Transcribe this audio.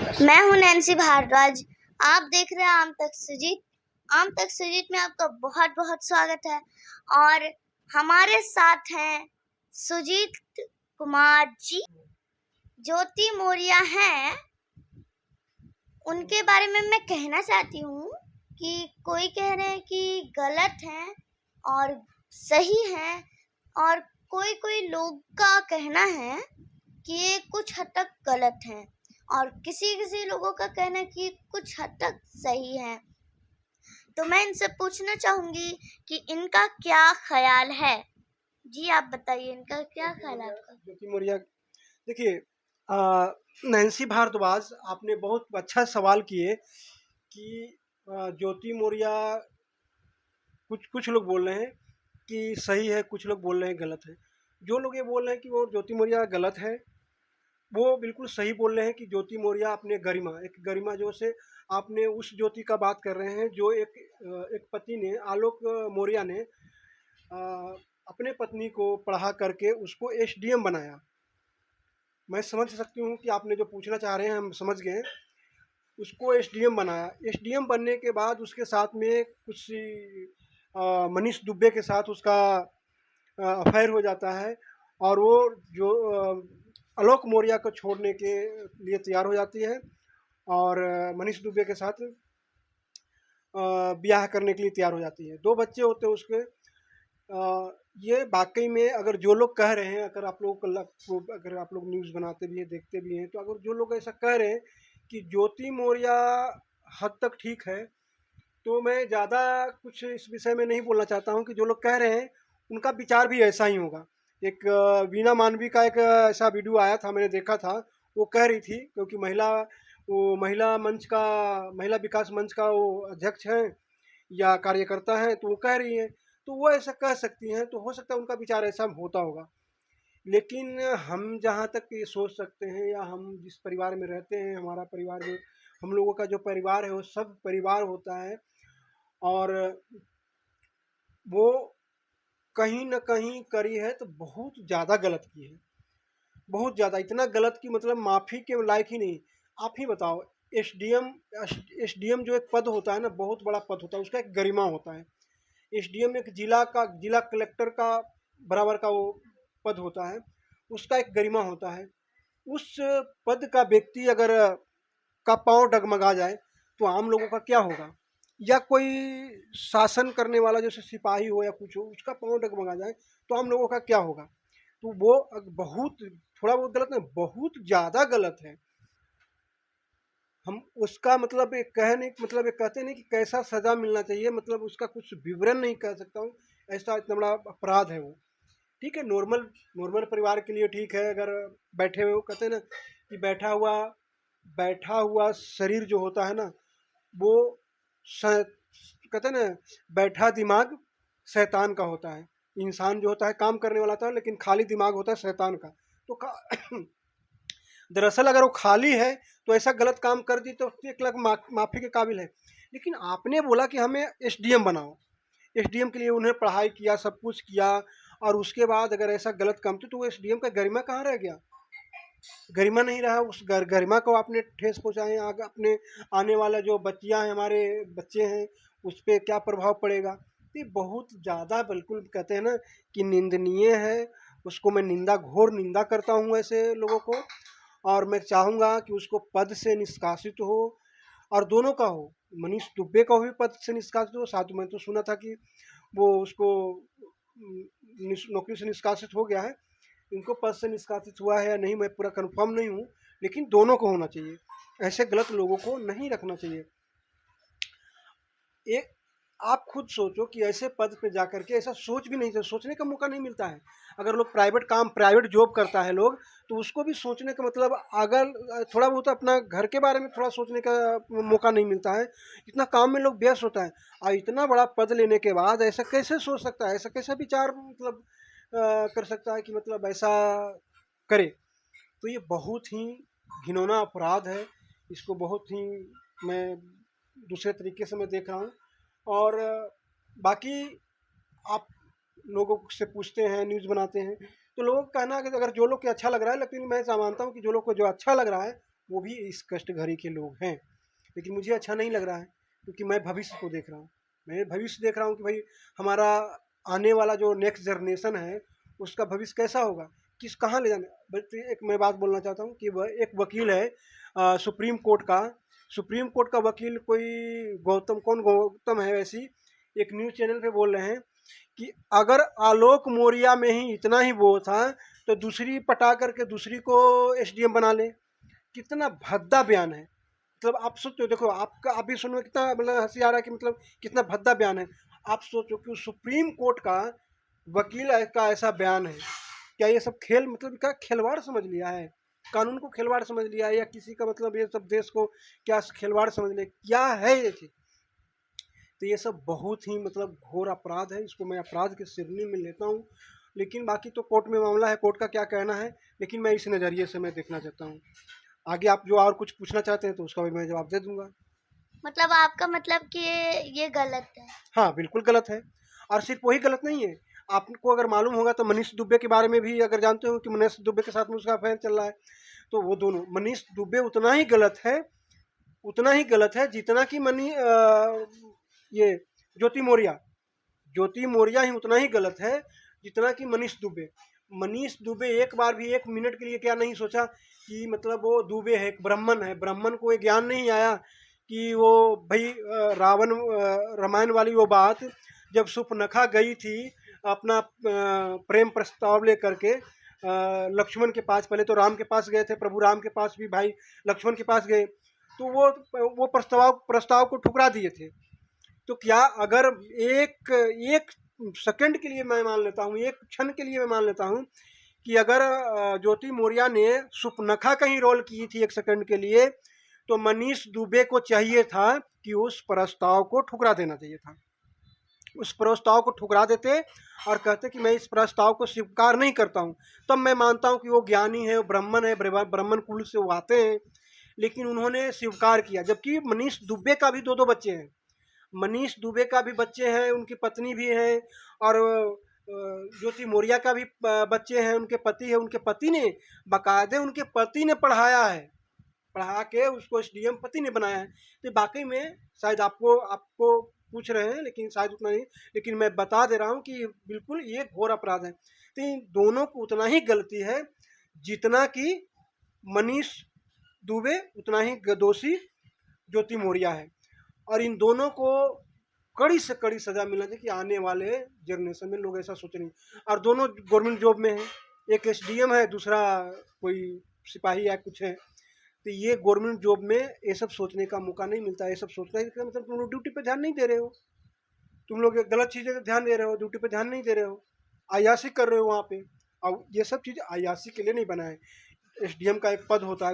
मैं हूं नैन्सी भारद्वाज। आप देख रहे हैं आम तक सुजीत में आपका बहुत बहुत स्वागत है। और हमारे साथ हैं सुजीत कुमार जी, ज्योति मौर्य हैं। उनके बारे में मैं कहना चाहती हूँ कि कोई कह रहे हैं कि गलत है और सही है, और कोई कोई लोग का कहना है कि ये कुछ हद तक गलत है, और किसी किसी लोगों का कहना है कि कुछ हद तक सही है। तो मैं इनसे पूछना चाहूंगी कि इनका क्या ख्याल है। जी आप बताइए, इनका क्या ख्याल है आपका? ज्योति मौर्य, देखिए, नैन्सी भारद्वाज, आपने बहुत अच्छा सवाल किए कि ज्योति मौर्य, कुछ कुछ लोग बोल रहे हैं कि सही है, कुछ लोग बोल रहे हैं गलत है। जो लोग ये बोल रहे हैं कि वो ज्योति मौर्य गलत है, वो बिल्कुल सही बोल रहे हैं कि ज्योति मौर्य अपने एक गरिमा जो से आपने उस ज्योति का बात कर रहे हैं जो एक पति ने, आलोक मौर्य ने अपने पत्नी को पढ़ा करके उसको एसडीएम बनाया। मैं समझ सकती हूँ कि आपने जो पूछना चाह रहे हैं हम समझ गए। उसको एसडीएम बनाया। एसडीएम बनने के बाद उसके साथ में कुछ मनीष दुबे के साथ उसका अफेयर हो जाता है, और वो जो आलोक मौर्य को छोड़ने के लिए तैयार हो जाती है, और मनीष दुबे के साथ ब्याह करने के लिए तैयार हो जाती है। 2 बच्चे होते हैं उसके। ये वाकई में, अगर जो लोग कह रहे हैं, अगर आप लोग अगर आप लोग न्यूज़ बनाते भी हैं, देखते भी हैं, तो अगर जो लोग ऐसा कह रहे हैं कि ज्योति मौर्य हद तक ठीक है, तो मैं ज़्यादा कुछ इस विषय में नहीं बोलना चाहता हूँ कि जो लोग कह रहे हैं उनका विचार भी ऐसा ही होगा। एक वीना मानवी का एक ऐसा वीडियो आया था, मैंने देखा था। वो कह रही थी, क्योंकि महिला विकास मंच का वो अध्यक्ष हैं या कार्यकर्ता हैं, तो वो कह रही हैं, तो वो ऐसा कह सकती हैं, तो हो सकता है उनका विचार ऐसा होता होगा। लेकिन हम जहाँ तक ये सोच सकते हैं, या हम जिस परिवार में रहते हैं, हमारा परिवार जो, हम लोगों का जो परिवार है, वो सब परिवार होता है, और वो कहीं न कहीं करी है तो बहुत ज़्यादा गलत की है। बहुत ज़्यादा, इतना गलत कि मतलब माफ़ी के लायक ही नहीं। आप ही बताओ, एसडीएम एसडीएम जो एक पद होता है ना, बहुत बड़ा पद होता है, उसका एक गरिमा होता है। एसडीएम एक जिला कलेक्टर का बराबर का वो पद होता है, उसका एक गरिमा होता है। उस पद का व्यक्ति अगर का पाँव डगमगा जाए तो आम लोगों का क्या होगा? या कोई शासन करने वाला जैसे सिपाही हो या कुछ हो, उसका पाँव डगमगा जाए तो आम लोगों का क्या होगा? तो वो बहुत, थोड़ा बहुत गलत नहीं, बहुत ज़्यादा गलत है। हम उसका मतलब ये कह नहीं, मतलब ये कहते नहीं कि कैसा सज़ा मिलना चाहिए, मतलब उसका कुछ विवरण नहीं कह सकता हूँ, ऐसा इतना बड़ा अपराध है वो। ठीक है, नॉर्मल नॉर्मल परिवार के लिए ठीक है, अगर बैठे हुए, कहते हैं ना कि बैठा हुआ शरीर जो होता है ना, वो कहते हैं ना, बैठा दिमाग शैतान का होता है। इंसान जो होता है काम करने वाला होता है, लेकिन खाली दिमाग होता है शैतान का। तो दरअसल अगर वो खाली है तो ऐसा गलत काम कर दी तो 1 लाख माफ़ी के काबिल है। लेकिन आपने बोला कि हमें एसडीएम बनाओ। एसडीएम के लिए उन्हें पढ़ाई किया, सब कुछ किया, और उसके बाद अगर ऐसा गलत काम, तो वो एसडीएम का गरिमा कहाँ रह गया? गरिमा नहीं रहा। उस गरिमा को आपने ठेस पहुँचाए। आगे अपने आने वाला जो बच्चियाँ हैं, हमारे बच्चे हैं, उस पर क्या प्रभाव पड़ेगा? ये बहुत ज़्यादा, बिल्कुल कहते हैं ना कि निंदनीय है। उसको मैं घोर निंदा करता हूँ ऐसे लोगों को, और मैं चाहूँगा कि उसको पद से निष्कासित हो, और दोनों का हो। मनीष दुबे का भी पद से निष्कासित हो। साथ में तो सुना था कि वो उसको नौकरी से निष्कासित हो गया है। इनको पद से निष्कासित हुआ है या नहीं, मैं पूरा कंफर्म नहीं हूँ, लेकिन दोनों को होना चाहिए। ऐसे गलत लोगों को नहीं रखना चाहिए। एक आप खुद सोचो कि ऐसे पद पे जा करके ऐसा सोच भी नहीं, सोचने का मौका नहीं मिलता है। अगर लोग प्राइवेट जॉब करता है लोग, तो उसको भी सोचने का मतलब, अगर थोड़ा बहुत अपना घर के बारे में थोड़ा सोचने का मौका नहीं मिलता है। इतना काम में लोग व्यस्त होता है, और इतना बड़ा पद लेने के बाद ऐसा कैसे सोच सकता है? ऐसा कैसा विचार मतलब कर सकता है कि मतलब ऐसा करे? तो ये बहुत ही घिनौना अपराध है। इसको बहुत ही मैं दूसरे तरीके से मैं देख रहा हूँ। और बाकी आप लोगों से पूछते हैं, न्यूज़ बनाते हैं, तो लोगों का कहना है कि अगर जो लोग को अच्छा लग रहा है, लेकिन मैं ऐसा मानता हूँ कि जो लोग को जो अच्छा लग रहा है वो भी इस कष्ट घड़ी के लोग हैं। लेकिन मुझे अच्छा नहीं लग रहा है, क्योंकि मैं भविष्य को देख रहा हूँ। मैं भविष्य देख रहा हूँ कि भाई हमारा आने वाला जो नेक्स्ट जनरेशन है उसका भविष्य कैसा होगा, किस कहाँ ले जाना। बट एक मैं बात बोलना चाहता हूँ कि वह एक वकील है सुप्रीम कोर्ट का। सुप्रीम कोर्ट का वकील कोई गौतम है वैसी, एक न्यूज़ चैनल पे बोल रहे हैं कि अगर आलोक मौर्य में ही इतना ही वो था तो दूसरी पटा करके दूसरी को एसडीएम बना ले। कितना भद्दा बयान है। मतलब आप सोचो, देखो आपका आप भी सुनो, कितना मतलब हंसी आ रहा है कि मतलब कितना भद्दा बयान है। आप सोचो कि सुप्रीम कोर्ट का वकील का ऐसा बयान है। क्या ये सब खेल, मतलब क्या खिलवाड़ समझ लिया है, कानून को खिलवाड़ समझ लिया है, या किसी का मतलब ये सब देश को क्या खिलवाड़ समझ ले, क्या है ये चीज। तो ये सब बहुत ही मतलब घोर अपराध है, इसको मैं अपराध की श्रेणी में लेता हूँ। लेकिन बाकी तो कोर्ट में मामला है, कोर्ट का क्या कहना है, लेकिन मैं इस नज़रिए से मैं देखना चाहता हूँ। आगे आप जो और कुछ पूछना चाहते हैं तो उसका भी मैं जवाब दे दूंगा। मतलब आपका मतलब कि ये गलत है? हाँ बिल्कुल गलत है। और सिर्फ वही गलत नहीं है, आपको अगर मालूम होगा तो मनीष दुबे के बारे में भी अगर जानते हो कि मनीष दुबे के साथ में उसका अफेयर चल रहा है, तो वो दोनों, मनीष दुबे उतना ही गलत है, उतना ही गलत है जितना कि ये ज्योति मौर्य। ज्योति मौर्य ही उतना ही गलत है जितना कि मनीष दुबे। मनीष दुबे एक बार भी एक मिनट के लिए क्या नहीं सोचा कि मतलब वो दुबे है, एक ब्राह्मण है, ब्राह्मण को ये ज्ञान नहीं आया कि वो भाई रावण रामायण वाली वो बात, जब सुपनखा गई थी अपना प्रेम प्रस्ताव लेकर के लक्ष्मण के पास, पहले तो राम के पास गए थे, प्रभु राम के पास भी भाई लक्ष्मण के पास गए, तो वो प्रस्ताव को ठुकरा दिए थे। तो क्या अगर एक एक सेकंड के लिए मैं मान लेता हूँ, एक क्षण के लिए मैं मान लेता हूँ कि अगर ज्योति मौर्य ने सुपनखा का ही रोल की थी एक सेकंड के लिए, तो मनीष दुबे को चाहिए था कि उस प्रस्ताव को ठुकरा देना चाहिए था। उस प्रस्ताव को ठुकरा देते और कहते कि मैं इस प्रस्ताव को स्वीकार नहीं करता हूँ, तब मैं मानता हूँ कि वो ज्ञानी है, वो ब्राह्मण है, ब्राह्मण कुल से वो आते हैं। लेकिन उन्होंने स्वीकार किया, जबकि मनीष दुबे का भी दो बच्चे हैं, मनीष दुबे का भी बच्चे हैं, उनकी पत्नी भी है, और ज्योति मौर्य का भी बच्चे हैं, उनके पति है, उनके पति ने बाकायदे उनके पति ने पढ़ाया है, पढ़ा के उसको एसडीएम पति ने बनाया है। तो वाकई में शायद आपको पूछ रहे हैं, लेकिन शायद उतना नहीं, लेकिन मैं बता दे रहा हूँ कि बिल्कुल ये घोर अपराध है। तो इन दोनों को उतना ही गलती है जितना कि मनीष दुबे, उतना ही दोषी ज्योति मौर्य है। और इन दोनों को कड़ी से कड़ी सजा मिलना चाहिए कि आने वाले जनरेशन में लोग ऐसा सोच नहीं। और दोनों गवर्नमेंट जॉब में है, एक एसडीएम है, दूसरा कोई सिपाही या कुछ है। तो ये गवर्नमेंट जॉब में ये सब सोचने का मौका नहीं मिलता है। ये सब सोचना है कि मतलब तुम लोग ड्यूटी पे ध्यान नहीं दे रहे हो, तुम लोग गलत चीज़ें ध्यान दे रहे हो, ड्यूटी पे ध्यान नहीं दे रहे हो, अय्याशी कर रहे हो वहाँ पे। और ये सब चीज़ अय्याशी के लिए नहीं बना है। एसडीएम का एक पद होता है,